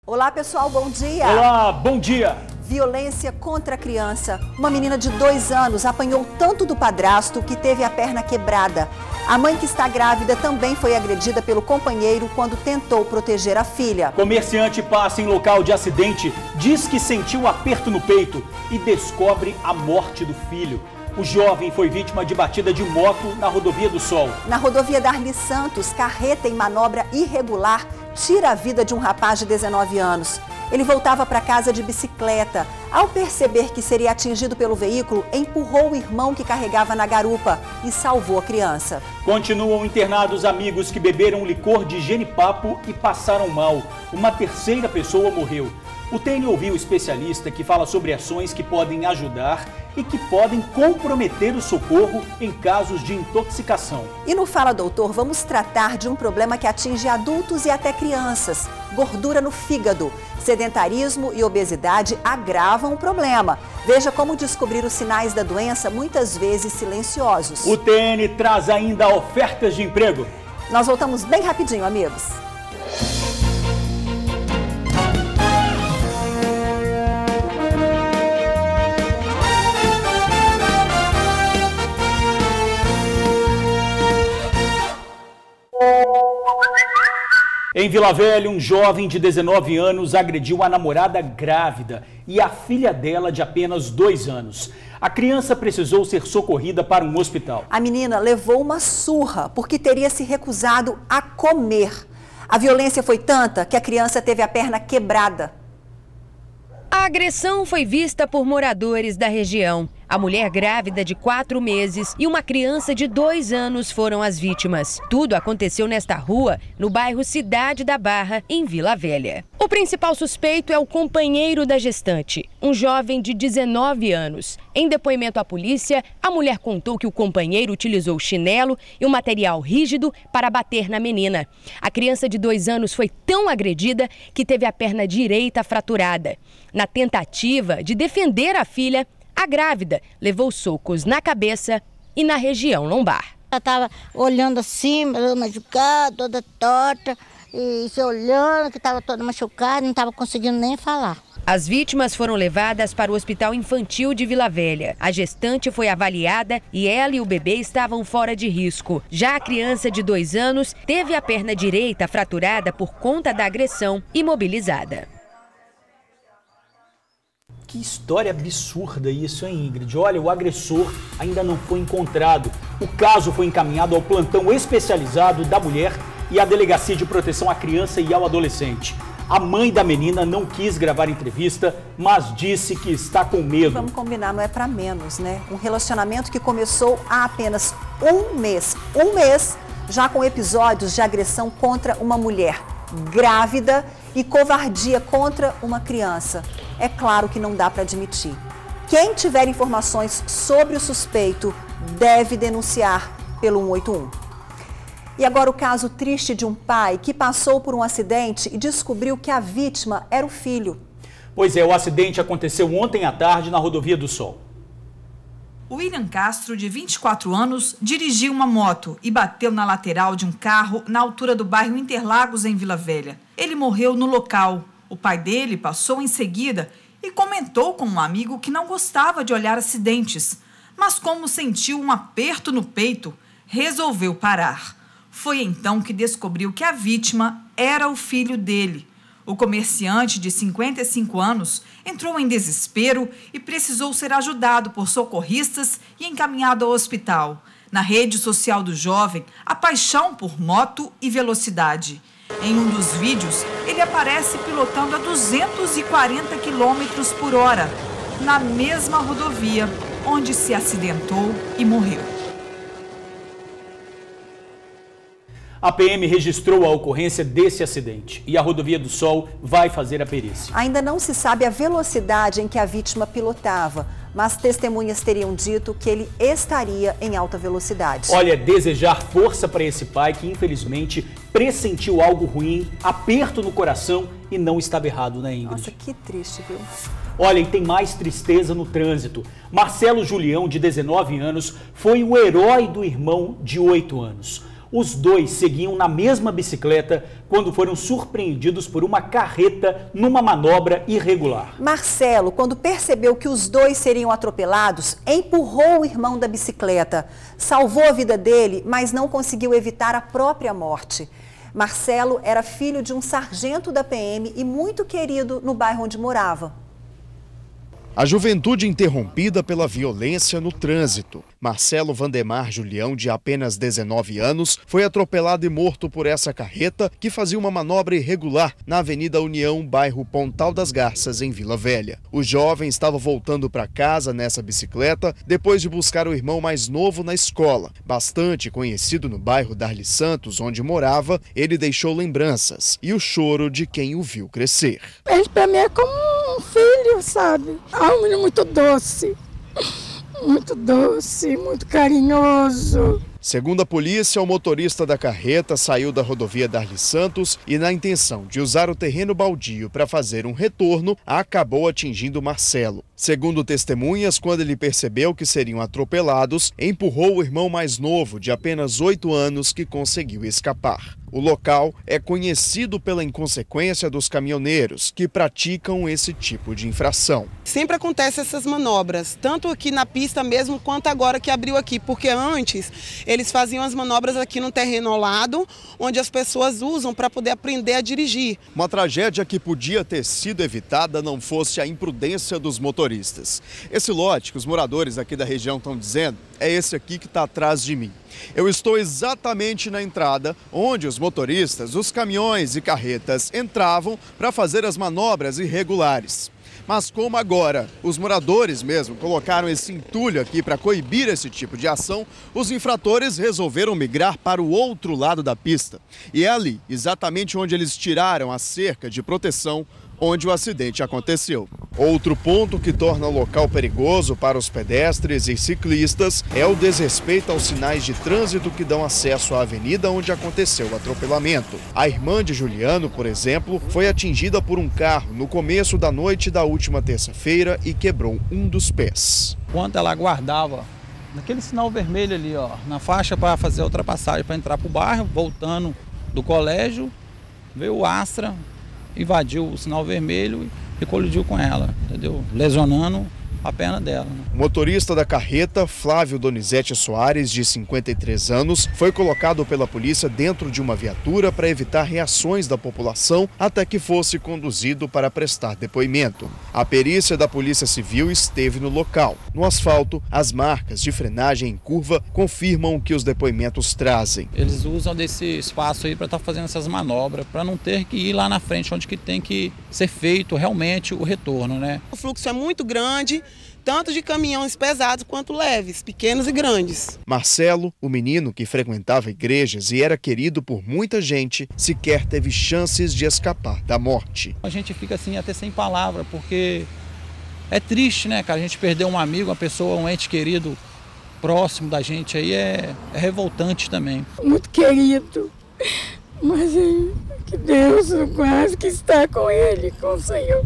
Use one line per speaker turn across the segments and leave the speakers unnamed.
Olá pessoal, bom dia!
Olá, bom dia!
Violência contra a criança. Uma menina de 2 anos apanhou tanto do padrasto que teve a perna quebrada. A mãe que está grávida também foi agredida pelo companheiro quando tentou proteger a filha.
Comerciante passa em local de acidente, diz que sentiu um aperto no peito e descobre a morte do filho. O jovem foi vítima de batida de moto na Rodovia do Sol.
Na rodovia Darli Santos, carreta em manobra irregular tira a vida de um rapaz de 19 anos. Ele voltava para casa de bicicleta. Ao perceber que seria atingido pelo veículo, empurrou o irmão que carregava na garupa e salvou a criança.
Continuam internados amigos que beberam licor de genipapo e passaram mal. Uma terceira pessoa morreu. O TN ouviu o especialista que fala sobre ações que podem ajudar e que podem comprometer o socorro em casos de intoxicação.
E no Fala Doutor, vamos tratar de um problema que atinge adultos e até crianças: gordura no fígado. Sedentarismo e obesidade agravam o problema. Veja como descobrir os sinais da doença, muitas vezes silenciosos.
O TN traz ainda ofertas de emprego.
Nós voltamos bem rapidinho, amigos.
Em Vila Velha, um jovem de 19 anos agrediu a namorada grávida e a filha dela de apenas 2 anos. A criança precisou ser socorrida para um hospital.
A menina levou uma surra porque teria se recusado a comer. A violência foi tanta que a criança teve a perna quebrada.
A agressão foi vista por moradores da região. A mulher grávida de 4 meses e uma criança de 2 anos foram as vítimas. Tudo aconteceu nesta rua, no bairro Cidade da Barra, em Vila Velha. O principal suspeito é o companheiro da gestante, um jovem de 19 anos. Em depoimento à polícia, a mulher contou que o companheiro utilizou chinelo e um material rígido para bater na menina. A criança de 2 anos foi tão agredida que teve a perna direita fraturada. Na tentativa de defender a filha, a grávida levou socos na cabeça e na região lombar.
Ela estava olhando assim, machucada, toda torta, e se olhando que estava toda machucada, não estava conseguindo nem falar.
As vítimas foram levadas para o Hospital Infantil de Vila Velha. A gestante foi avaliada e ela e o bebê estavam fora de risco. Já a criança de 2 anos teve a perna direita fraturada por conta da agressão e imobilizada.
Que história absurda isso, hein, Ingrid? Olha, o agressor ainda não foi encontrado. O caso foi encaminhado ao plantão especializado da mulher e à Delegacia de Proteção à Criança e ao Adolescente. A mãe da menina não quis gravar entrevista, mas disse que está com medo.
Vamos combinar, não é para menos, né? Um relacionamento que começou há apenas 1 mês. 1 mês já com episódios de agressão contra uma mulher grávida e covardia contra uma criança. É claro que não dá para admitir. Quem tiver informações sobre o suspeito deve denunciar pelo 181. E agora o caso triste de um pai que passou por um acidente e descobriu que a vítima era o filho.
Pois é, o acidente aconteceu ontem à tarde na Rodovia do Sol.
William Castro, de 24 anos, dirigiu uma moto e bateu na lateral de um carro na altura do bairro Interlagos, em Vila Velha. Ele morreu no local. O pai dele passou em seguida e comentou com um amigo que não gostava de olhar acidentes, mas como sentiu um aperto no peito, resolveu parar. Foi então que descobriu que a vítima era o filho dele. O comerciante, de 55 anos, entrou em desespero e precisou ser ajudado por socorristas e encaminhado ao hospital. Na rede social do jovem, a paixão por moto e velocidade. Em um dos vídeos, ele aparece pilotando a 240 km por hora, na mesma rodovia onde se acidentou e morreu.
A PM registrou a ocorrência desse acidente e a Rodovia do Sol vai fazer a perícia.
Ainda não se sabe a velocidade em que a vítima pilotava, mas testemunhas teriam dito que ele estaria em alta velocidade.
Olha, desejar força para esse pai que infelizmente pressentiu algo ruim, aperto no coração e não estava errado, né, Ingrid?
Nossa, que triste, viu?
Olha, e tem mais tristeza no trânsito. Marcelo Julião, de 19 anos, foi o herói do irmão de 8 anos. Os dois seguiam na mesma bicicleta quando foram surpreendidos por uma carreta numa manobra irregular.
Marcelo, quando percebeu que os dois seriam atropelados, empurrou o irmão da bicicleta. Salvou a vida dele, mas não conseguiu evitar a própria morte. Marcelo era filho de um sargento da PM e muito querido no bairro onde morava.
A juventude interrompida pela violência no trânsito. Marcelo Vandemar Julião, de apenas 19 anos, foi atropelado e morto por essa carreta que fazia uma manobra irregular na Avenida União, bairro Pontal das Garças, em Vila Velha. O jovem estava voltando para casa nessa bicicleta depois de buscar o irmão mais novo na escola. Bastante conhecido no bairro Darli Santos, onde morava, ele deixou lembranças e o choro de quem o viu crescer.
Ele para mim é como um filho, sabe? Um menino muito doce, muito carinhoso.
Segundo a polícia, o motorista da carreta saiu da rodovia Darli Santos e, na intenção de usar o terreno baldio para fazer um retorno, acabou atingindo Marcelo. Segundo testemunhas, quando ele percebeu que seriam atropelados, empurrou o irmão mais novo, de apenas 8 anos, que conseguiu escapar. O local é conhecido pela inconsequência dos caminhoneiros que praticam esse tipo de infração.
Sempre acontece essas manobras, tanto aqui na pista mesmo, quanto agora que abriu aqui, porque antes eles faziam as manobras aqui no terreno ao lado, onde as pessoas usam para poder aprender a dirigir.
Uma tragédia que podia ter sido evitada não fosse a imprudência dos motoristas. Esse lote que os moradores aqui da região estão dizendo é esse aqui que está atrás de mim. Eu estou exatamente na entrada onde os motoristas, os caminhões e carretas entravam para fazer as manobras irregulares. Mas como agora os moradores mesmo colocaram esse entulho aqui para coibir esse tipo de ação, os infratores resolveram migrar para o outro lado da pista. E é ali, exatamente onde eles tiraram a cerca de proteção, onde o acidente aconteceu. Outro ponto que torna o local perigoso para os pedestres e ciclistas é o desrespeito aos sinais de trânsito que dão acesso à avenida onde aconteceu o atropelamento. A irmã de Juliano, por exemplo, foi atingida por um carro no começo da noite da última terça-feira e quebrou um dos pés.
Enquanto ela aguardava naquele sinal vermelho ali, ó, na faixa para fazer a ultrapassagem para entrar para o bairro, voltando do colégio, veio o Astra, invadiu o sinal vermelho e colidiu com ela, entendeu? Lesionando a perna dela.
O motorista da carreta, Flávio Donizete Soares, de 53 anos, foi colocado pela polícia dentro de uma viatura para evitar reações da população até que fosse conduzido para prestar depoimento. A perícia da Polícia Civil esteve no local. No asfalto, as marcas de frenagem em curva confirmam o que os depoimentos trazem.
Eles usam desse espaço aí para estar fazendo essas manobras, para não ter que ir lá na frente onde que tem que ser feito realmente o retorno, né?
O fluxo é muito grande, tanto de caminhões pesados quanto leves, pequenos e grandes.
Marcelo, o menino que frequentava igrejas e era querido por muita gente, sequer teve chances de escapar da morte.
A gente fica assim até sem palavra, porque é triste, né, cara? A gente perdeu um amigo, uma pessoa, um ente querido próximo da gente aí é revoltante também.
Muito querido, mas que Deus quase que está com ele, com o Senhor.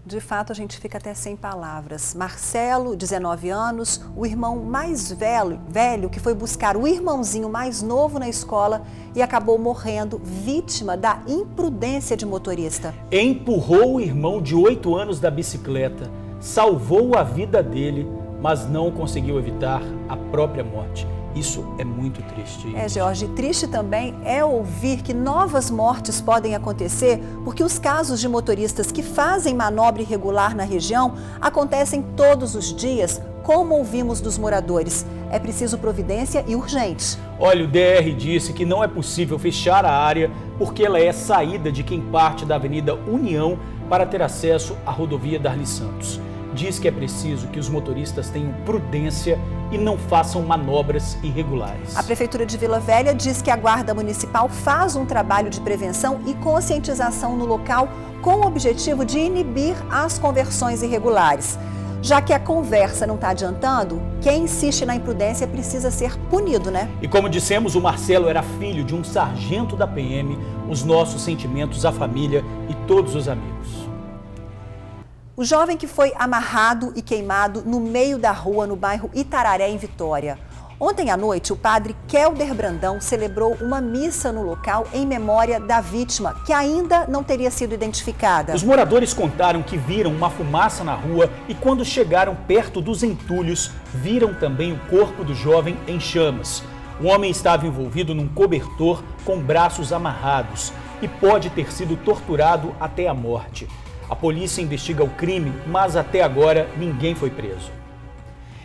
De fato, a gente fica até sem palavras. Marcelo, 19 anos, o irmão mais velho que foi buscar o irmãozinho mais novo na escola e acabou morrendo vítima da imprudência de motorista.
Empurrou o irmão de 8 anos da bicicleta, salvou a vida dele, mas não conseguiu evitar a própria morte. Isso é muito triste.
Jorge, triste também é ouvir que novas mortes podem acontecer porque os casos de motoristas que fazem manobra irregular na região acontecem todos os dias, como ouvimos dos moradores. É preciso providência e urgente.
Olha, o DR disse que não é possível fechar a área porque ela é saída de quem parte da Avenida União para ter acesso à rodovia Darli Santos. Diz que é preciso que os motoristas tenham prudência e não façam manobras irregulares.
A Prefeitura de Vila Velha diz que a Guarda Municipal faz um trabalho de prevenção e conscientização no local com o objetivo de inibir as conversões irregulares. Já que a conversa não está adiantando, quem insiste na imprudência precisa ser punido, né?
E como dissemos, o Marcelo era filho de um sargento da PM, os nossos sentimentos à família e todos os amigos.
O jovem que foi amarrado e queimado no meio da rua no bairro Itararé, em Vitória. Ontem à noite, o padre Kelder Brandão celebrou uma missa no local em memória da vítima, que ainda não teria sido identificada.
Os moradores contaram que viram uma fumaça na rua e quando chegaram perto dos entulhos, viram também o corpo do jovem em chamas. O homem estava envolvido num cobertor com braços amarrados e pode ter sido torturado até a morte. A polícia investiga o crime, mas até agora ninguém foi preso.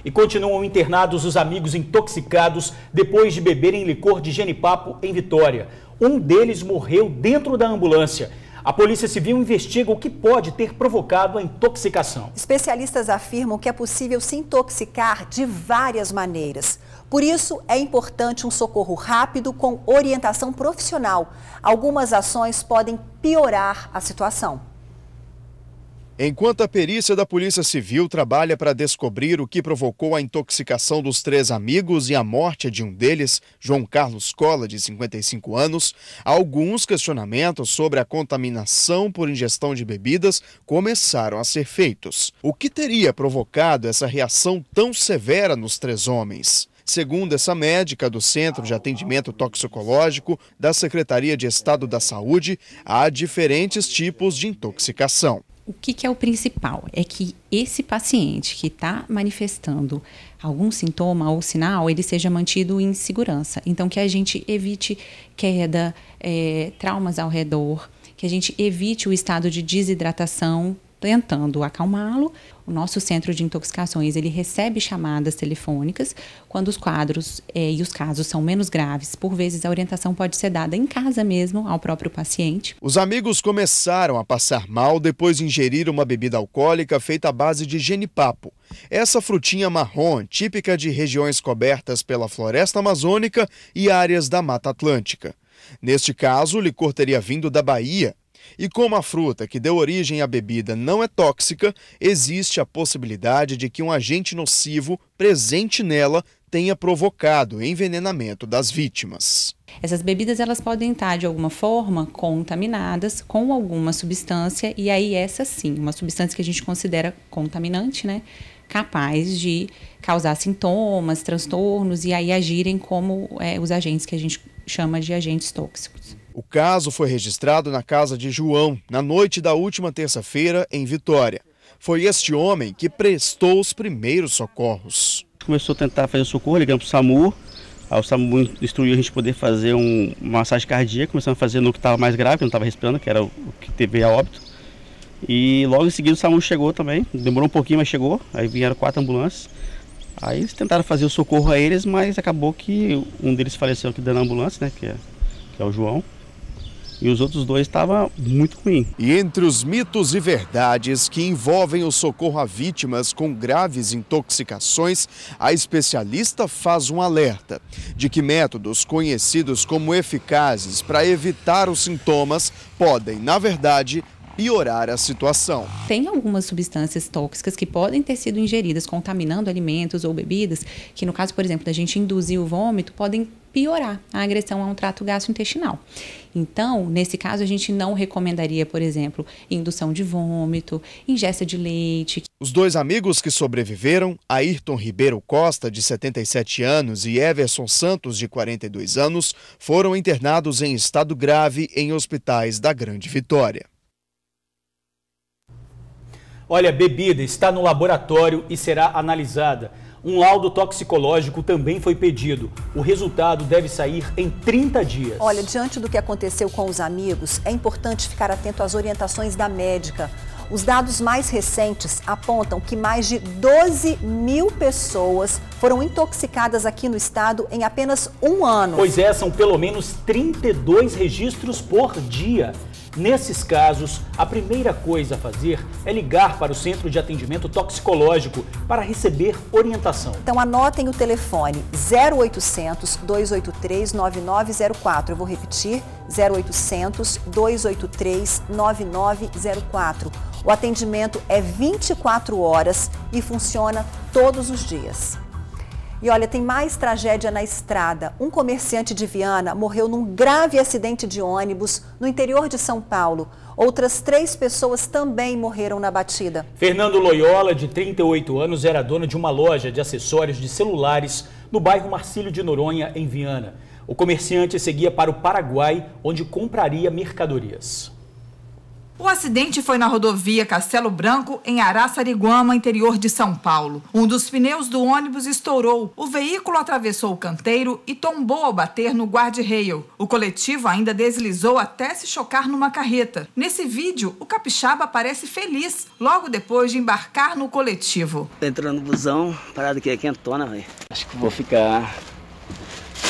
E continuam internados os amigos intoxicados depois de beberem licor de genipapo em Vitória. Um deles morreu dentro da ambulância. A Polícia Civil investiga o que pode ter provocado a intoxicação.
Especialistas afirmam que é possível se intoxicar de várias maneiras. Por isso, é importante um socorro rápido com orientação profissional. Algumas ações podem piorar a situação.
Enquanto a perícia da Polícia Civil trabalha para descobrir o que provocou a intoxicação dos 3 amigos e a morte de um deles, João Carlos Cola, de 55 anos, alguns questionamentos sobre a contaminação por ingestão de bebidas começaram a ser feitos. O que teria provocado essa reação tão severa nos 3 homens? Segundo essa médica do Centro de Atendimento Toxicológico da Secretaria de Estado da Saúde, há diferentes tipos de intoxicação.
O que é o principal? É que esse paciente que está manifestando algum sintoma ou sinal, ele seja mantido em segurança. Então, que a gente evite queda, traumas ao redor, que a gente evite o estado de desidratação, tentando acalmá-lo. O nosso centro de intoxicações, ele recebe chamadas telefônicas quando os quadros e os casos são menos graves. Por vezes, a orientação pode ser dada em casa mesmo, ao próprio paciente.
Os amigos começaram a passar mal depois de ingerir uma bebida alcoólica feita à base de genipapo. Essa frutinha marrom, típica de regiões cobertas pela floresta amazônica e áreas da Mata Atlântica. Neste caso, o licor teria vindo da Bahia. E como a fruta que deu origem à bebida não é tóxica, existe a possibilidade de que um agente nocivo presente nela tenha provocado o envenenamento das vítimas.
Essas bebidas elas podem estar de alguma forma contaminadas com alguma substância, e aí essa sim, uma substância que a gente considera contaminante, né? Capaz de causar sintomas, transtornos e aí agirem como os agentes que a gente chama de agentes tóxicos.
O caso foi registrado na casa de João, na noite da última terça-feira, em Vitória. Foi este homem que prestou os primeiros socorros.
Começou a tentar fazer o socorro, ligamos para o SAMU. Aí o SAMU instruiu a gente poder fazer uma massagem cardíaca. Começamos a fazer no que estava mais grave, que não estava respirando, que era o que teve a óbito. E logo em seguida o SAMU chegou também. Demorou um pouquinho, mas chegou. Aí vieram 4 ambulâncias. Aí eles tentaram fazer o socorro a eles, mas acabou que um deles faleceu aqui dentro da ambulância, né, que é o João. E os outros 2 estavam muito ruins.
E entre os mitos e verdades que envolvem o socorro a vítimas com graves intoxicações, a especialista faz um alerta de que métodos conhecidos como eficazes para evitar os sintomas podem, na verdade, piorar a situação.
Tem algumas substâncias tóxicas que podem ter sido ingeridas contaminando alimentos ou bebidas, que no caso, por exemplo, da gente induzir o vômito, podem piorar a agressão a um trato gastrointestinal. Então, nesse caso, a gente não recomendaria, por exemplo, indução de vômito, ingesta de leite.
Os 2 amigos que sobreviveram, Ayrton Ribeiro Costa, de 77 anos, e Everson Santos, de 42 anos, foram internados em estado grave em hospitais da Grande Vitória.
Olha, a bebida está no laboratório e será analisada. Um laudo toxicológico também foi pedido. O resultado deve sair em 30 dias.
Olha, diante do que aconteceu com os amigos, é importante ficar atento às orientações da médica. Os dados mais recentes apontam que mais de 12 mil pessoas foram intoxicadas aqui no estado em apenas um ano.
Pois é, são pelo menos 32 registros por dia. Nesses casos, a primeira coisa a fazer é ligar para o Centro de Atendimento Toxicológico para receber orientação.
Então anotem o telefone 0800 283 9904. Eu vou repetir, 0800 283 9904. O atendimento é 24 horas e funciona todos os dias. E olha, tem mais tragédia na estrada. Um comerciante de Viana morreu num grave acidente de ônibus no interior de São Paulo. Outras 3 pessoas também morreram na batida.
Fernando Loyola, de 38 anos, era dono de uma loja de acessórios de celulares no bairro Marcílio de Noronha, em Viana. O comerciante seguia para o Paraguai, onde compraria mercadorias.
O acidente foi na rodovia Castelo Branco, em Araçariguama, interior de São Paulo. Um dos pneus do ônibus estourou. O veículo atravessou o canteiro e tombou ao bater no guarda-rail. O coletivo ainda deslizou até se chocar numa carreta. Nesse vídeo, o capixaba parece feliz, logo depois de embarcar no coletivo.
Entrando no busão, parada aqui é quentona, velho. Acho que vou ficar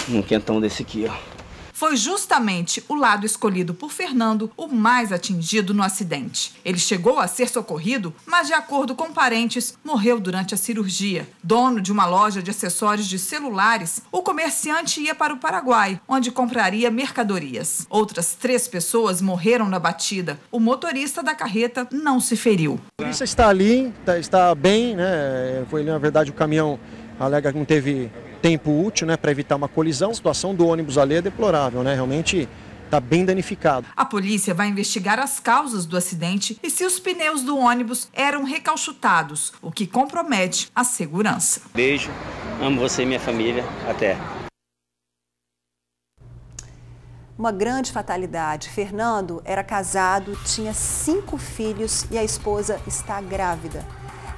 num quentão desse aqui, ó.
Foi justamente o lado escolhido por Fernando o mais atingido no acidente. Ele chegou a ser socorrido, mas, de acordo com parentes, morreu durante a cirurgia. Dono de uma loja de acessórios de celulares, o comerciante ia para o Paraguai, onde compraria mercadorias. Outras 3 pessoas morreram na batida. O motorista da carreta não se feriu.
A polícia está ali, está bem, né? Foi, na verdade, o caminhão alega que não teve tempo útil, né, para evitar uma colisão. A situação do ônibus ali é deplorável, né? Realmente está bem danificado.
A polícia vai investigar as causas do acidente e se os pneus do ônibus eram recalchutados, o que compromete a segurança.
Beijo, amo você e minha família. Até.
Uma grande fatalidade. Fernando era casado, tinha 5 filhos e a esposa está grávida.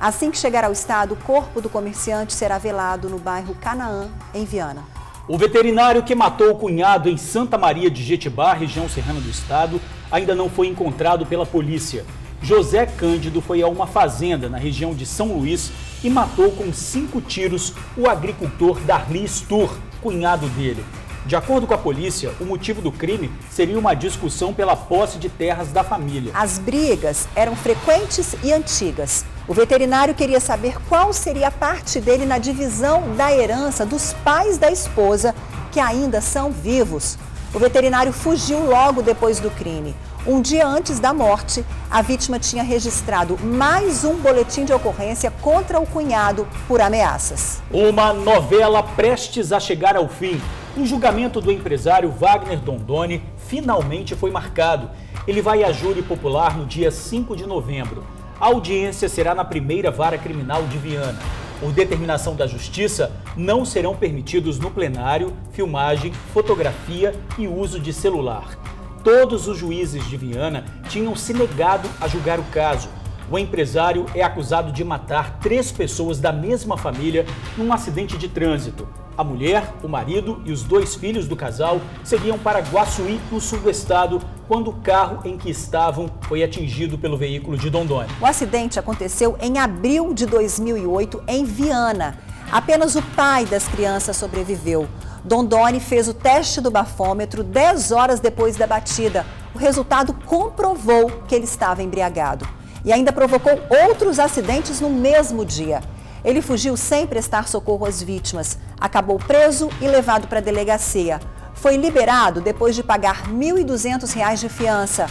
Assim que chegar ao estado, o corpo do comerciante será velado no bairro Canaã, em Viana.
O veterinário que matou o cunhado em Santa Maria de Jetibá, região serrana do estado, ainda não foi encontrado pela polícia. José Cândido foi a uma fazenda na região de São Luís e matou com 5 tiros o agricultor Darli Stur, cunhado dele. De acordo com a polícia, o motivo do crime seria uma discussão pela posse de terras da família.
As brigas eram frequentes e antigas. O veterinário queria saber qual seria a parte dele na divisão da herança dos pais da esposa, que ainda são vivos. O veterinário fugiu logo depois do crime. Um dia antes da morte, a vítima tinha registrado mais um boletim de ocorrência contra o cunhado por ameaças.
Uma novela prestes a chegar ao fim. O julgamento do empresário Wagner Dondoni finalmente foi marcado. Ele vai a júri popular no dia 5 de novembro. A audiência será na primeira vara criminal de Viana. Por determinação da Justiça, não serão permitidos no plenário filmagem, fotografia e uso de celular. Todos os juízes de Viana tinham se negado a julgar o caso. O empresário é acusado de matar 3 pessoas da mesma família num acidente de trânsito. A mulher, o marido e os 2 filhos do casal seguiam para Guaçuí, no sul do estado, quando o carro em que estavam foi atingido pelo veículo de Dondoni.
O acidente aconteceu em abril de 2008, em Viana. Apenas o pai das crianças sobreviveu. Dondoni fez o teste do bafômetro 10 horas depois da batida. O resultado comprovou que ele estava embriagado. E ainda provocou outros acidentes no mesmo dia. Ele fugiu sem prestar socorro às vítimas. Acabou preso e levado para a delegacia. Foi liberado depois de pagar R$ 1.200 de fiança.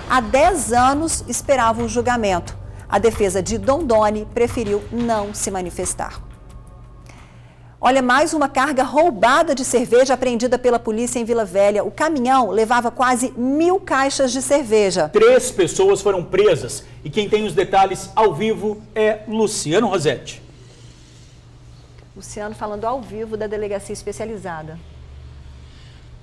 Há 10 anos esperava o julgamento. A defesa de Dondoni preferiu não se manifestar. Olha, mais uma carga roubada de cerveja apreendida pela polícia em Vila Velha. O caminhão levava quase 1.000 caixas de cerveja.
3 pessoas foram presas e quem tem os detalhes ao vivo é Luciano Rosetti.
Luciano falando ao vivo da delegacia especializada.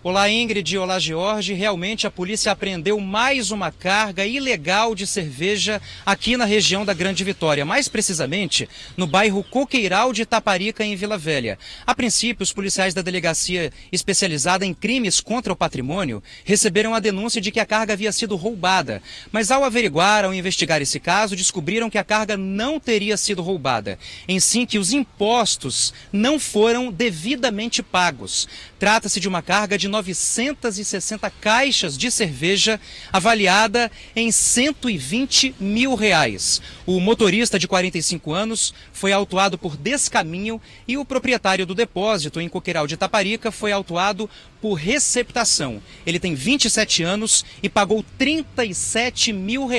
Olá, Ingrid. Olá, George. Realmente a polícia apreendeu mais uma carga ilegal de cerveja aqui na região da Grande Vitória, mais precisamente no bairro Coqueiral de Itaparica, em Vila Velha. A princípio, os policiais da delegacia especializada em crimes contra o patrimônio receberam a denúncia de que a carga havia sido roubada. Mas ao averiguar, ao investigar esse caso, descobriram que a carga não teria sido roubada. Em sim, que os impostos não foram devidamente pagos. Trata-se de uma carga de 960 caixas de cerveja avaliada em R$ 120 mil. O motorista de 45 anos foi autuado por descaminho e o proprietário do depósito em Coqueiral de Itaparica foi autuado por receptação. Ele tem 27 anos e pagou R$ 37 mil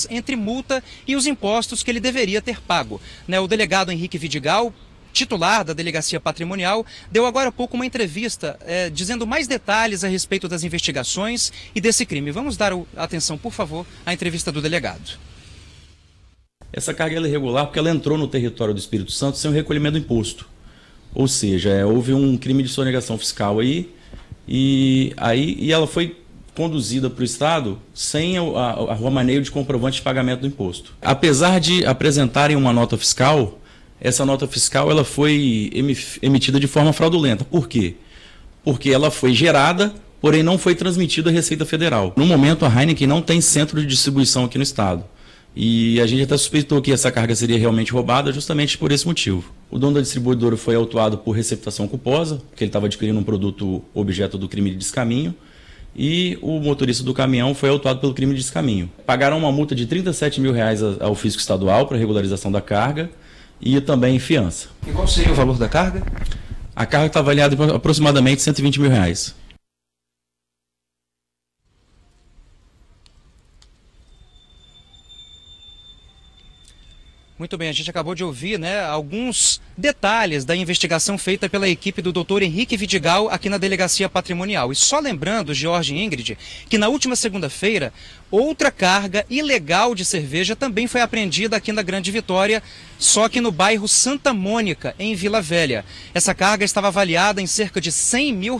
entre multa e os impostos que ele deveria ter pago. O delegado Henrique Vidigal titular da Delegacia Patrimonial, deu agora há pouco uma entrevista dizendo mais detalhes a respeito das investigações e desse crime. Vamos dar atenção, por favor, à entrevista do delegado.
Essa carga é irregular porque ela entrou no território do Espírito Santo sem o recolhimento do imposto. Ou seja, houve um crime de sonegação fiscal aí e ela foi conduzida para o Estado sem o maneio de comprovante de pagamento do imposto. Apesar de apresentarem uma nota fiscal, essa nota fiscal ela foi emitida de forma fraudulenta. Por quê? Porque ela foi gerada, porém não foi transmitida à Receita Federal. No momento, a Heineken não tem centro de distribuição aqui no Estado. E a gente até suspeitou que essa carga seria realmente roubada justamente por esse motivo. O dono da distribuidora foi autuado por receptação culposa, porque ele estava adquirindo um produto objeto do crime de descaminho, e o motorista do caminhão foi autuado pelo crime de descaminho. Pagaram uma multa de R$37 mil ao fisco estadual para regularização da carga e também fiança.
E qual seria o valor da carga?
A carga está avaliada em aproximadamente R$120 mil.
Muito bem, a gente acabou de ouvir, alguns detalhes da investigação feita pela equipe do Dr. Henrique Vidigal aqui na Delegacia Patrimonial. E só lembrando, Jorge e Ingrid, que na última segunda-feira, outra carga ilegal de cerveja também foi apreendida aqui na Grande Vitória, só que no bairro Santa Mônica, em Vila Velha. Essa carga estava avaliada em cerca de R$100 mil.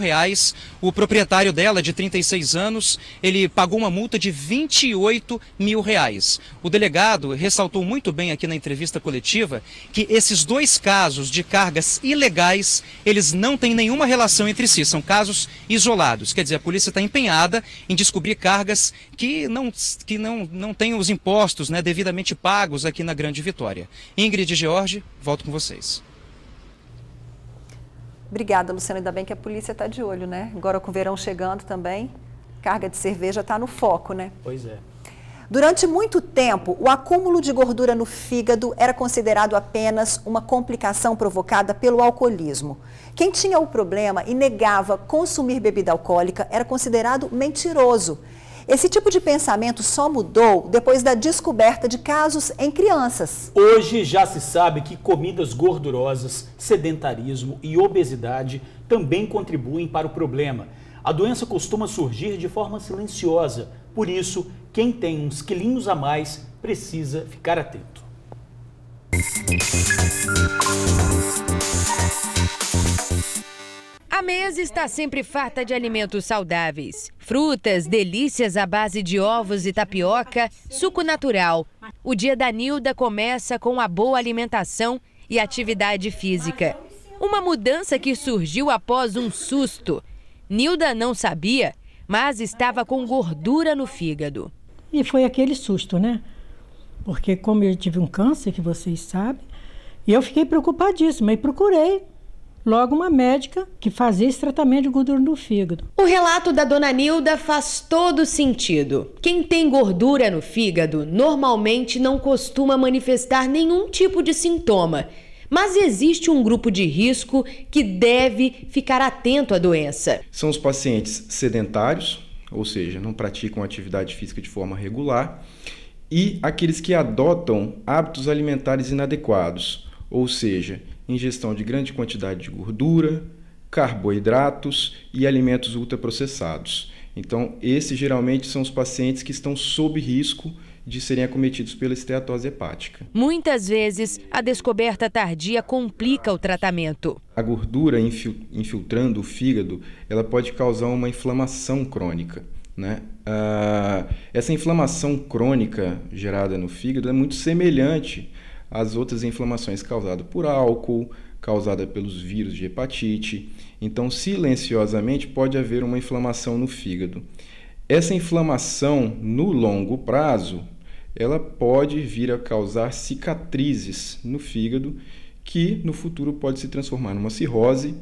O proprietário dela, de 36 anos, ele pagou uma multa de R$28 mil. O delegado ressaltou muito bem aqui na entrevista coletiva que esses dois casos de cargas ilegais, eles não têm nenhuma relação entre si, são casos isolados. Quer dizer, a polícia está empenhada em descobrir cargas que não têm os impostos devidamente pagos aqui na Grande Vitória. Ingrid e Jorge, volto com vocês.
Obrigada, Luciano. Ainda bem que a polícia está de olho, Agora com o verão chegando também, carga de cerveja está no foco,
Pois é.
Durante muito tempo, o acúmulo de gordura no fígado era considerado apenas uma complicação provocada pelo alcoolismo. Quem tinha o problema e negava consumir bebida alcoólica era considerado mentiroso. Esse tipo de pensamento só mudou depois da descoberta de casos em crianças.
Hoje já se sabe que comidas gordurosas, sedentarismo e obesidade também contribuem para o problema. A doença costuma surgir de forma silenciosa, por isso, quem tem uns quilinhos a mais precisa ficar atento.
A mesa está sempre farta de alimentos saudáveis. Frutas, delícias à base de ovos e tapioca, suco natural. O dia da Nilda começa com a boa alimentação e atividade física. Uma mudança que surgiu após um susto. Nilda não sabia, mas estava com gordura no fígado.
E foi aquele susto, Porque como eu tive um câncer, que vocês sabem, e eu fiquei preocupadíssima e procurei logo uma médica que fazia esse tratamento de gordura no fígado.
O relato da dona Nilda faz todo sentido. Quem tem gordura no fígado normalmente não costuma manifestar nenhum tipo de sintoma. Mas existe um grupo de risco que deve ficar atento à doença.
São os pacientes sedentários, ou seja, não praticam atividade física de forma regular, e aqueles que adotam hábitos alimentares inadequados, ou seja, ingestão de grande quantidade de gordura, carboidratos e alimentos ultraprocessados. Então, esses geralmente são os pacientes que estão sob risco de serem acometidos pela esteatose hepática.
Muitas vezes, a descoberta tardia complica o tratamento.
A gordura infiltrando o fígado, ela pode causar uma inflamação crônica, Essa inflamação crônica gerada no fígado é muito semelhante às outras inflamações causadas por álcool, causada pelos vírus de hepatite. Então, silenciosamente, pode haver uma inflamação no fígado. Essa inflamação, no longo prazo, ela pode vir a causar cicatrizes no fígado, que no futuro pode se transformar numa cirrose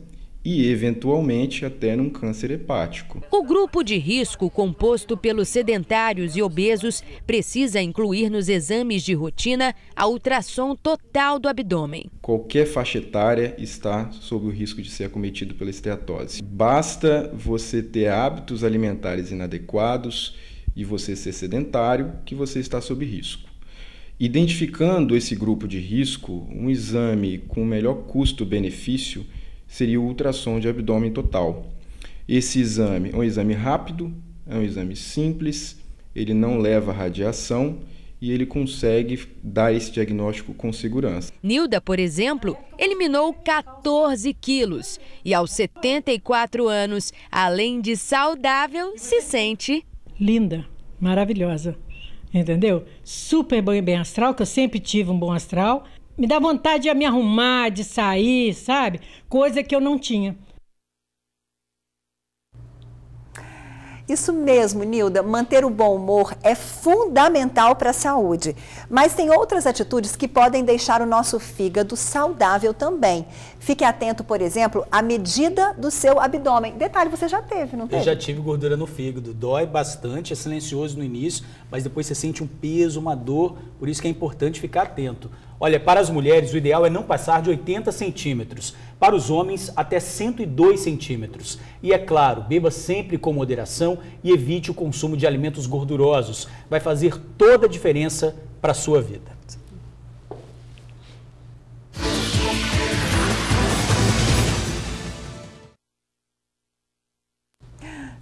e, eventualmente, até num câncer hepático.
O grupo de risco composto pelos sedentários e obesos precisa incluir nos exames de rotina a ultrassom total do abdômen.
Qualquer faixa etária está sob o risco de ser acometido pela esteatose. Basta você ter hábitos alimentares inadequados e você ser sedentário que você está sob risco. Identificando esse grupo de risco, um exame com melhor custo-benefício seria o ultrassom de abdômen total. Esse exame é um exame rápido, é um exame simples, ele não leva radiação e ele consegue dar esse diagnóstico com segurança.
Nilda, por exemplo, eliminou 14 quilos e aos 74 anos, além de saudável, se sente
linda, maravilhosa, entendeu? Super bem astral, que eu sempre tive um bom astral. Me dá vontade de me arrumar, de sair, sabe? Coisa que eu não tinha.
Isso mesmo, Nilda, manter o bom humor é fundamental para a saúde. Mas tem outras atitudes que podem deixar o nosso fígado saudável também. Fique atento, por exemplo, à medida do seu abdômen. Detalhe, você já teve, não teve?
Eu já tive gordura no fígado. Dói bastante, é silencioso no início, mas depois você sente um peso, uma dor, por isso que é importante ficar atento. Olha, para as mulheres, o ideal é não passar de 80 centímetros. Para os homens, até 102 centímetros. E é claro, beba sempre com moderação e evite o consumo de alimentos gordurosos. Vai fazer toda a diferença para a sua vida.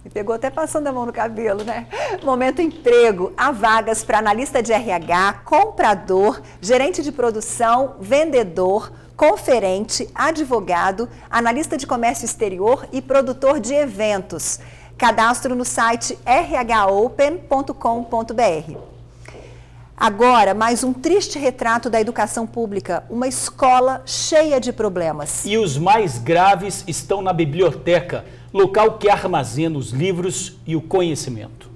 Me pegou até passando a mão no cabelo, né? Momento emprego. Há vagas para analista de RH, comprador, gerente de produção, vendedor, conferente, advogado, analista de comércio exterior e produtor de eventos. Cadastro no site rhopen.com.br. Agora, mais um triste retrato da educação pública, uma escola cheia de problemas.
E os mais graves estão na biblioteca, local que armazena os livros e o conhecimento.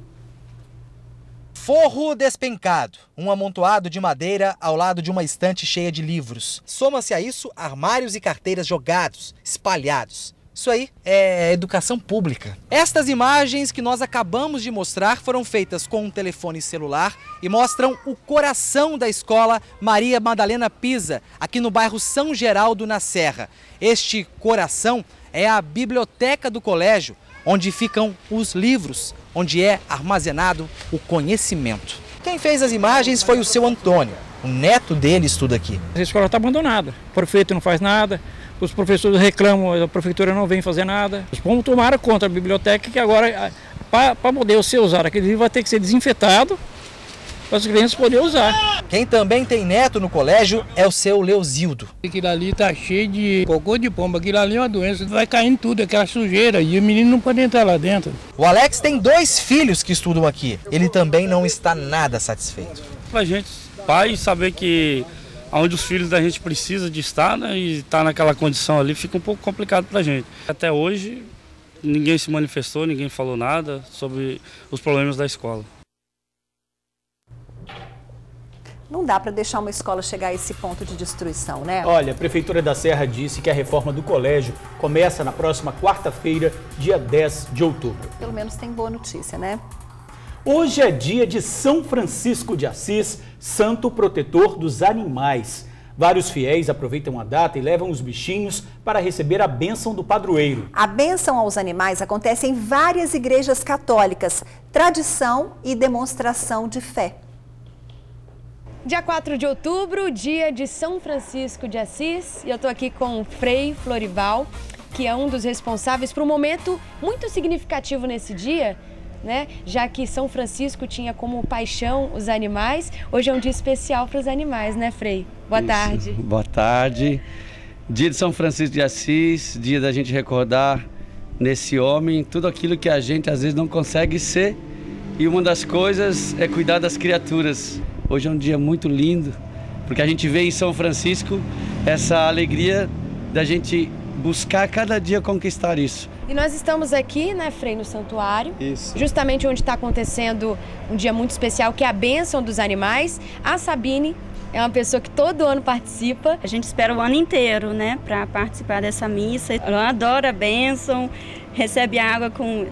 Forro despencado, um amontoado de madeira ao lado de uma estante cheia de livros. Soma-se a isso armários e carteiras jogados, espalhados. Isso aí é educação pública. Estas imagens que nós acabamos de mostrar foram feitas com um telefone celular e mostram o coração da escola Maria Madalena Pisa, aqui no bairro São Geraldo, na Serra. Este coração é a biblioteca do colégio, onde ficam os livros, onde é armazenado o conhecimento. Quem fez as imagens foi o seu Antônio, o neto dele estuda aqui.
A escola está abandonada, o prefeito não faz nada, os professores reclamam, a prefeitura não vem fazer nada. Vamos tomar conta da biblioteca, que agora, para poder ser usado aquele livro, vai ter que ser desinfetado para as crianças poderem usar.
Quem também tem neto no colégio é o seu Leozildo.
Aquilo ali tá cheio de cocô de pomba, aquilo ali é uma doença, vai caindo tudo, aquela sujeira, e o menino não pode entrar lá dentro.
O Alex tem 2 filhos que estudam aqui. Ele também não está nada satisfeito.
A gente, pai, saber que onde os filhos da gente precisam de estar, né, e estar naquela condição ali, fica um pouco complicado pra gente. Até hoje, ninguém se manifestou, ninguém falou nada sobre os problemas da escola.
Não dá para deixar uma escola chegar a esse ponto de destruição, né?
Olha, a Prefeitura da Serra disse que a reforma do colégio começa na próxima quarta-feira, dia 10 de outubro.
Pelo menos tem boa notícia, né?
Hoje é dia de São Francisco de Assis, santo protetor dos animais. Vários fiéis aproveitam a data e levam os bichinhos para receber a bênção do padroeiro.
A bênção aos animais acontece em várias igrejas católicas, tradição e demonstração de fé.
Dia 4 de outubro, dia de São Francisco de Assis, e eu estou aqui com o Frei Florival, que é um dos responsáveis por um momento muito significativo nesse dia, né? Já que São Francisco tinha como paixão os animais, hoje é um dia especial para os animais, né, Frei? Boa tarde.
Boa tarde. Dia de São Francisco de Assis, dia da gente recordar nesse homem tudo aquilo que a gente às vezes não consegue ser, e uma das coisas é cuidar das criaturas. Hoje é um dia muito lindo, porque a gente vê em São Francisco essa alegria da gente buscar cada dia conquistar isso.
E nós estamos aqui, né, Frei, no santuário,
isso,
justamente onde está acontecendo um dia muito especial, que é a bênção dos animais. A Sabine é uma pessoa que todo ano participa.
A gente espera o ano inteiro, né, para participar dessa missa. Ela adora a bênção, recebe a água com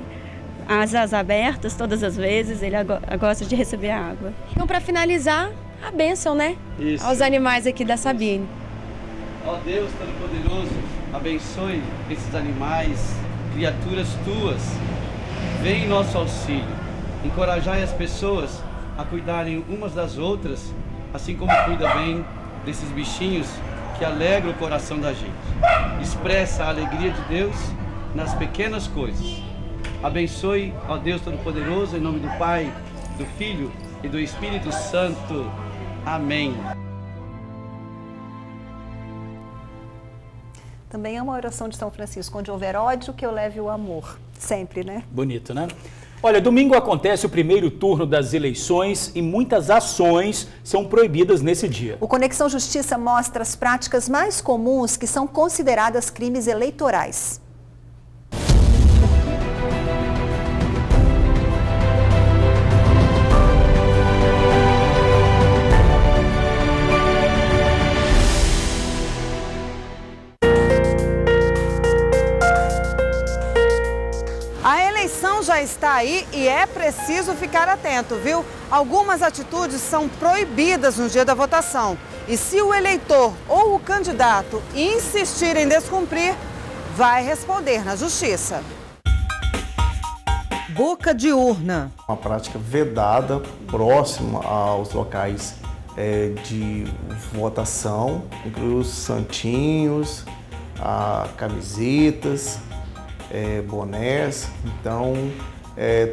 asas abertas todas as vezes, ele gosta de receber a água.
Então, para finalizar, a bênção, né?
Isso.
Aos animais aqui da Sabine.
Ó Deus Todo-Poderoso, abençoe esses animais, criaturas tuas. Vem em nosso auxílio. Encorajai as pessoas a cuidarem umas das outras, assim como cuida bem desses bichinhos que alegram o coração da gente. Expressa a alegria de Deus nas pequenas coisas. Abençoe, ó Deus Todo-Poderoso, em nome do Pai, do Filho e do Espírito Santo. Amém.
Também é uma oração de São Francisco, onde houver ódio, que eu leve o amor. Sempre, né?
Bonito, né? Olha, domingo acontece o primeiro turno das eleições e muitas ações são proibidas nesse dia.
O Conexão Justiça mostra as práticas mais comuns que são consideradas crimes eleitorais.
Já está aí e é preciso ficar atento, viu? Algumas atitudes são proibidas no dia da votação. E se o eleitor ou o candidato insistir em descumprir, vai responder na justiça. Boca de urna.
Uma prática vedada próxima aos locais de votação, inclui os santinhos, camisetas, bonés. Então,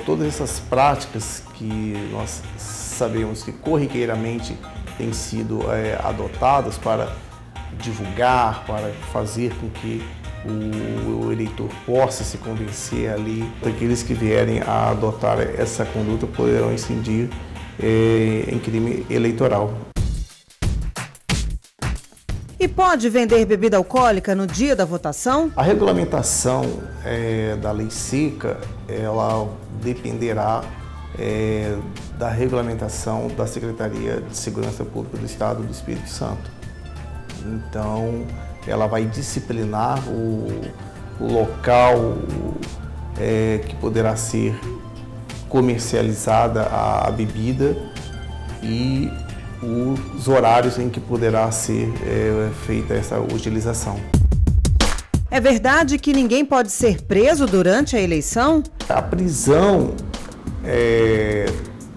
todas essas práticas que nós sabemos que corriqueiramente têm sido adotadas para divulgar, para fazer com que o eleitor possa se convencer ali, aqueles que vierem a adotar essa conduta poderão incidir em crime eleitoral.
E pode vender bebida alcoólica no dia da votação?
A regulamentação da lei seca, ela dependerá da regulamentação da Secretaria de Segurança Pública do Estado do Espírito Santo. Então, ela vai disciplinar o local que poderá ser comercializada a bebida e os horários em que poderá ser feita essa utilização.
É verdade que ninguém pode ser preso durante a eleição?
A prisão,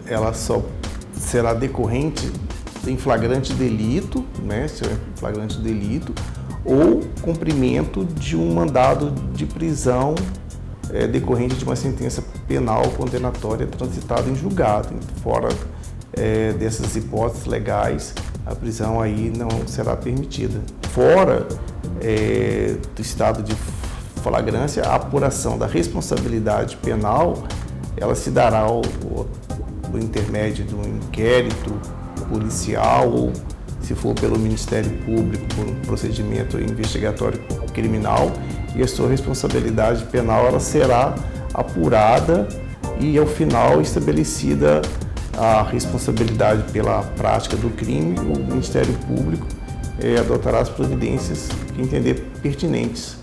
ela só será decorrente em flagrante delito, né, flagrante delito, ou cumprimento de um mandado de prisão decorrente de uma sentença penal condenatória transitada em julgado. Fora dessas hipóteses legais, a prisão aí não será permitida. Fora do estado de flagrância, a apuração da responsabilidade penal, ela se dará por intermédio de um inquérito policial ou, se for pelo Ministério Público, por um procedimento investigatório criminal, e a sua responsabilidade penal ela será apurada e, ao final, estabelecida a responsabilidade pela prática do crime. O Ministério Público adotará as providências que entender pertinentes.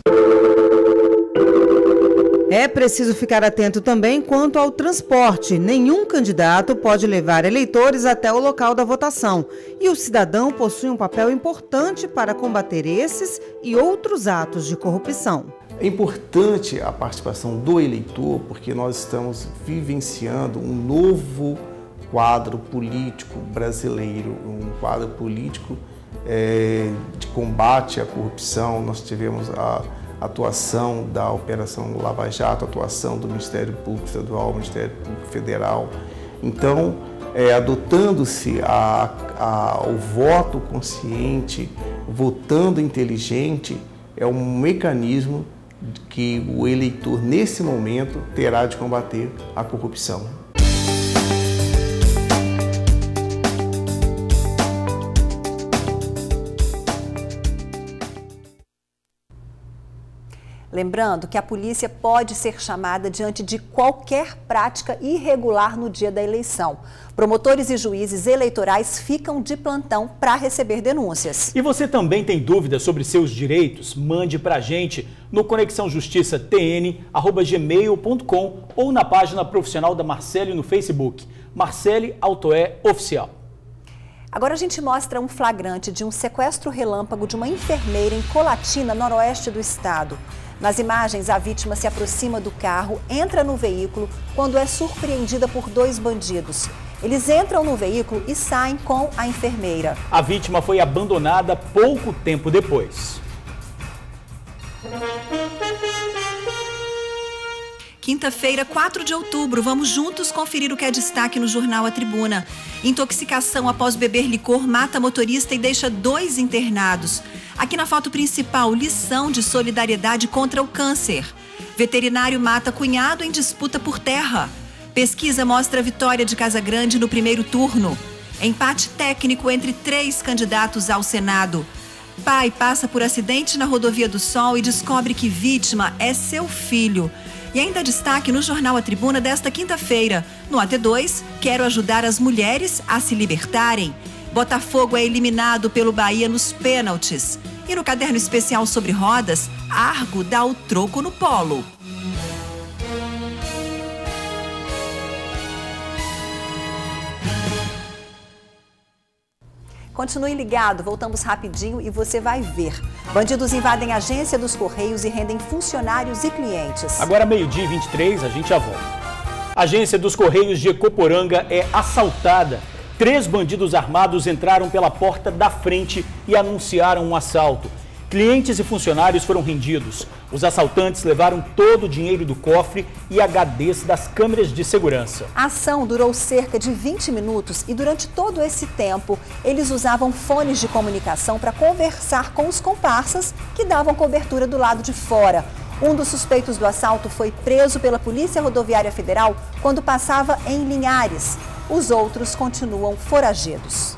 É preciso ficar atento também quanto ao transporte. Nenhum candidato pode levar eleitores até o local da votação. E o cidadão possui um papel importante para combater esses e outros atos de corrupção.
É importante a participação do eleitor, porque nós estamos vivenciando um novo quadro político brasileiro, um quadro político de combate à corrupção. Nós tivemos a atuação da Operação Lava Jato, a atuação do Ministério Público Estadual, Ministério Público Federal. Então, adotando-se o voto consciente, votando inteligente, é um mecanismo que o eleitor, nesse momento, terá de combater a corrupção.
Lembrando que a polícia pode ser chamada diante de qualquer prática irregular no dia da eleição. Promotores e juízes eleitorais ficam de plantão para receber denúncias.
E você também tem dúvidas sobre seus direitos? Mande para a gente no conexãojusticatn@gmail.com ou na página profissional da Marcele no Facebook, Marcele Autoé Oficial.
Agora a gente mostra um flagrante de um sequestro relâmpago de uma enfermeira em Colatina, noroeste do estado. Nas imagens, a vítima se aproxima do carro, entra no veículo, quando é surpreendida por dois bandidos. Eles entram no veículo e saem com a enfermeira.
A vítima foi abandonada pouco tempo depois.
Quinta-feira, 4 de outubro, vamos juntos conferir o que é destaque no jornal A Tribuna. Intoxicação após beber licor mata motorista e deixa 2 internados. Aqui na foto principal, lição de solidariedade contra o câncer. Veterinário mata cunhado em disputa por terra. Pesquisa mostra a vitória de Casagrande no primeiro turno. Empate técnico entre 3 candidatos ao Senado. Pai passa por acidente na Rodovia do Sol e descobre que vítima é seu filho. E ainda destaque no jornal A Tribuna desta quinta-feira. No AT2, quero ajudar as mulheres a se libertarem. Botafogo é eliminado pelo Bahia nos pênaltis. E no caderno especial sobre rodas, Argo dá o troco no polo. Continue ligado, voltamos rapidinho e você vai ver. Bandidos invadem a agência dos Correios e rendem funcionários e clientes.
Agora, 12h23, a gente já volta. A agência dos Correios de Ecoporanga é assaltada. 3 bandidos armados entraram pela porta da frente e anunciaram um assalto. Clientes e funcionários foram rendidos. Os assaltantes levaram todo o dinheiro do cofre e HDs das câmeras de segurança.
A ação durou cerca de 20 minutos e durante todo esse tempo, eles usavam fones de comunicação para conversar com os comparsas que davam cobertura do lado de fora. Um dos suspeitos do assalto foi preso pela Polícia Rodoviária Federal quando passava em Linhares. Os outros continuam foragidos.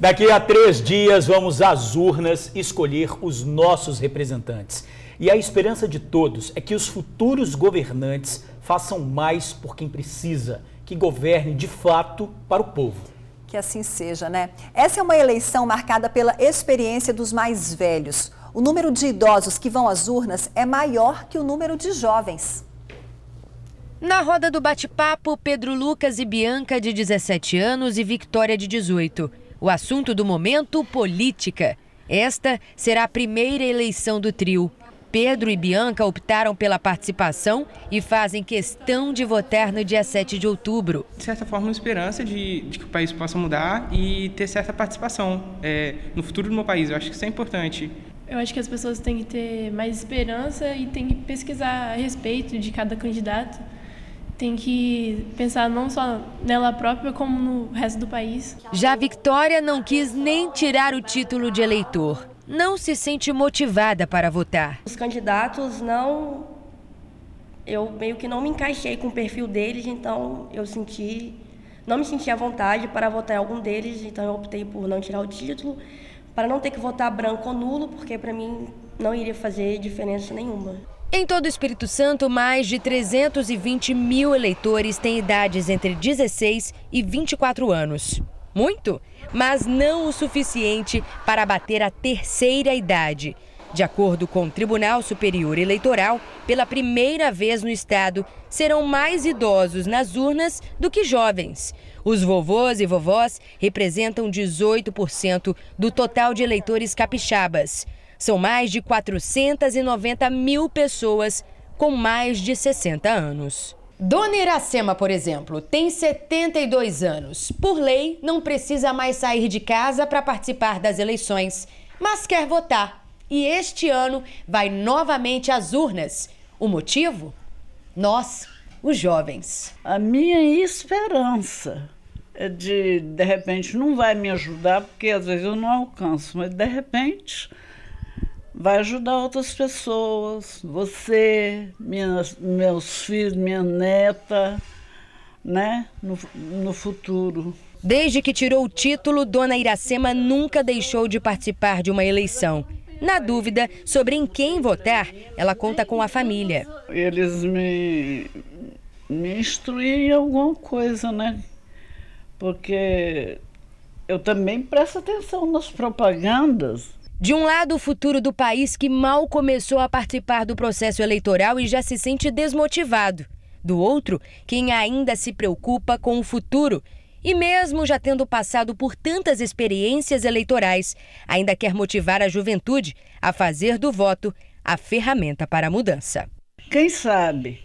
Daqui a 3 dias vamos às urnas escolher os nossos representantes. E a esperança de todos é que os futuros governantes façam mais por quem precisa, que governe de fato para o povo.
Que assim seja, né? Essa é uma eleição marcada pela experiência dos mais velhos. O número de idosos que vão às urnas é maior que o número de jovens.
Na roda do bate-papo, Pedro Lucas e Bianca, de 17 anos, e Victória, de 18. O assunto do momento, política. Esta será a primeira eleição do trio. Pedro e Bianca optaram pela participação e fazem questão de votar no dia 7 de outubro.
De certa forma, uma esperança de que o país possa mudar e ter certa participação no futuro do meu país. Eu acho que isso é importante.
Eu acho que as pessoas têm que ter mais esperança e têm que pesquisar a respeito de cada candidato. Tem que pensar não só nela própria, como no resto do país.
Já Victória não quis nem tirar o título de eleitor. Não se sente motivada para votar.
Os candidatos eu meio que não me encaixei com o perfil deles, então não me senti à vontade para votar em algum deles, então eu optei por não tirar o título, para não ter que votar branco ou nulo, porque para mim não iria fazer diferença nenhuma.
Em todo o Espírito Santo, mais de 320 mil eleitores têm idades entre 16 e 24 anos. Muito, mas não o suficiente para bater a terceira idade. De acordo com o Tribunal Superior Eleitoral, pela primeira vez no estado, serão mais idosos nas urnas do que jovens. Os vovôs e vovós representam 18% do total de eleitores capixabas. São mais de 490 mil pessoas com mais de 60 anos. Dona Iracema, por exemplo, tem 72 anos. Por lei, não precisa mais sair de casa para participar das eleições, mas quer votar. E este ano vai novamente às urnas. O motivo? Nós, os jovens.
A minha esperança é de repente, não vai me ajudar, porque às vezes eu não alcanço, mas de repente vai ajudar outras pessoas, você, meus filhos, minha neta, né, no futuro.
Desde que tirou o título, Dona Iracema nunca deixou de participar de uma eleição. Na dúvida sobre em quem votar, ela conta com a família.
Eles me instruem em alguma coisa, né? Porque eu também presto atenção nas propagandas.
De um lado, o futuro do país que mal começou a participar do processo eleitoral e já se sente desmotivado. Do outro, quem ainda se preocupa com o futuro E mesmo já tendo passado por tantas experiências eleitorais, ainda quer motivar a juventude a fazer do voto a ferramenta para a mudança.
Quem sabe,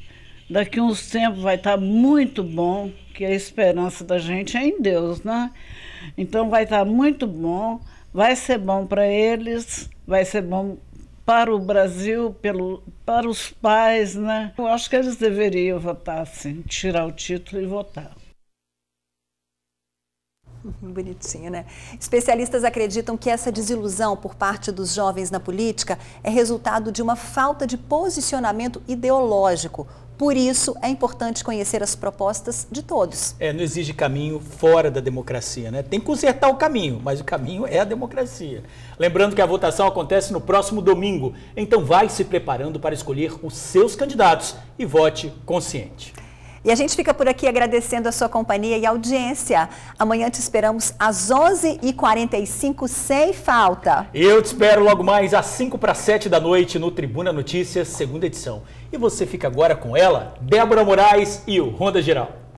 daqui a uns tempos vai estar muito bom, que a esperança da gente é em Deus, né? Então vai estar muito bom, vai ser bom para eles, vai ser bom para o Brasil, para os pais, né? Eu acho que eles deveriam votar, sim, tirar o título e votar.
Bonitinho, né? Especialistas acreditam que essa desilusão por parte dos jovens na política é resultado de uma falta de posicionamento ideológico. Por isso, é importante conhecer as propostas de todos.
Não existe caminho fora da democracia, né? Tem que consertar o caminho, mas o caminho é a democracia. Lembrando que a votação acontece no próximo domingo, então vai se preparando para escolher os seus candidatos e vote consciente.
E a gente fica por aqui agradecendo a sua companhia e audiência. Amanhã te esperamos às 11h45, sem falta.
Eu te espero logo mais às 6:55 da noite no Tribuna Notícias, segunda edição. E você fica agora com ela, Débora Moraes e o Ronda Geral.